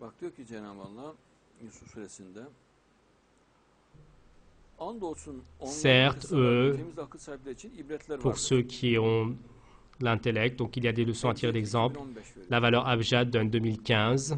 Bak diyor ki Cenab-ı Allah Yusuf suresinde andolsun onların Certes, kıssalarında temiz akıl sahipleri için ibretler pour vardır. ceux qui ont l'intellect, donc il y a des leçons à tirer Tevkif d'exemple. 2015 veriyor. La valeur Abjad donne 2015,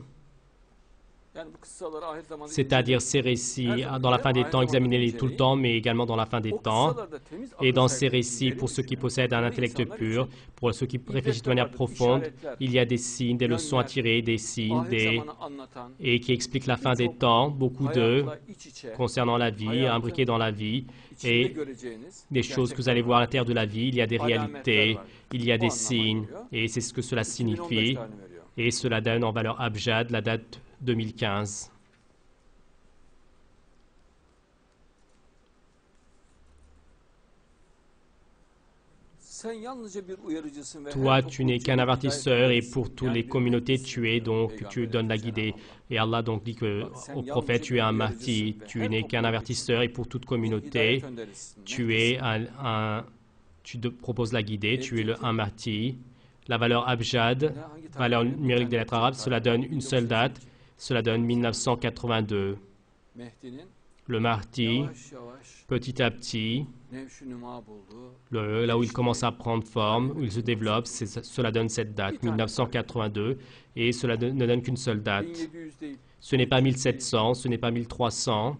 Yani bu kıssaları ahir zamanda c'est-à-dire ces récits dans la fin des temps, examinez-les tout le temps, mais également dans la fin des o temps. kıssalarda temiz Et akıl dans ces sahipleri için, récits, derin pour ceux qui düşünen, possèdent un akıllı intellect insanlar pur, için pour ceux qui réfléchissent de ibretler manière vardır, profonde, işaretler, il y a des signes, des leçons à yönler, tirer, des signes, ahir zamanı anlatan, et qui expliquent la fin des birçok temps, beaucoup d'eux, hayatla iç içe, concernant la vie, imbriqués dans la vie, içinde et göreceğiniz des choses que vous allez voir à l'intérieur de la vie. Il y a des alametler réalités, vardır. il y a Bu des anlama signes, geliyor. et c'est ce que cela 2015 signifie. tarihini veriyor. Et cela donne en valeur Abjad la date 2015. Sen yalnızca bir uyarıcısın ve Toi, her tu n'es topluluk qu'un için avertisseur, et hidayet pour verirsin. toutes Yani les bir communautés, mühendissin tu es diyor donc, tu Peygamberimiz donnes la Cenab-ı guidée. Allah. Et Allah donc dit que Bak, sen au prophète, yalnızca tu bir es un uyarıcısın martyr, ve tu her n'es qu'un topluluk için avertisseur, et pour toute bir communauté, hidayet önderisin. tu es tu te proposes la guidée, tu es un martyr. La valeur Abjad, valeur numérique des lettres arabes, cela donne une seule date, cela donne 1982. Mehdi'nin Le martyr, yavaş yavaş petit à petit, nevşünüma bulduğu là où il commence à prendre forme, où il se développe, cela donne cette date, 1982, et cela ne donne qu'une seule date. 1700 değil, Ce n'est pas 1700, ce n'est pas 1300,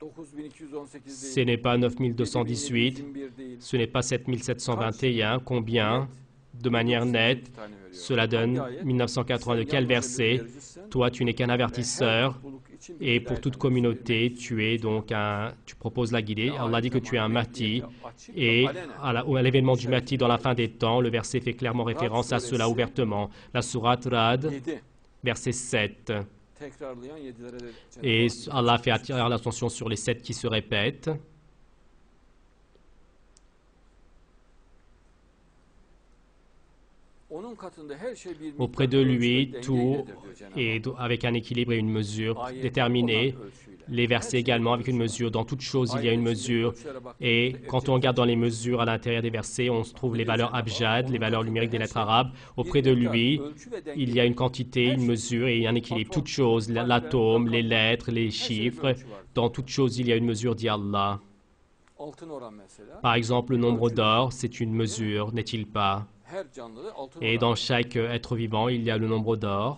9218 ce değil, n'est pas 9218, 7721 değil. ce n'est pas 7721, combien, de manière nette, cela donne 1982. Quel verset? Toi, tu n'es qu'un avertisseur, et pour toute communauté, tu es donc tu proposes la guidée. Allah dit que tu es un martyr, et à l'événement du martyr dans la fin des temps, le verset fait clairement référence à cela ouvertement. La sourate Rad, 7. verset 7. Tekrarlayan 7'lere de Cenab-ı Et Allah Allah fait attirer l'attention sur les 7 qui se répètent. onun katında her şey bir Auprès de lui, tout est avec un équilibre et une mesure déterminée. Les versets également avec une mesure. Dans toute chose, il y a une mesure. Et quand on regarde dans les mesures à l'intérieur des versets, on se trouve les valeurs Abjad, les valeurs numériques des lettres arabes. Auprès de lui, il y a une quantité, une mesure et un équilibre. Toute chose, l'atome, les lettres, les chiffres. Dans toute chose, il y a une mesure, dit Allah. Altın oran mesela. Par exemple, le nombre d'or, c'est une mesure, n'est-il pas? Her canlıda altın Et oran. dans chaque être vivant, il y a le nombre d'or.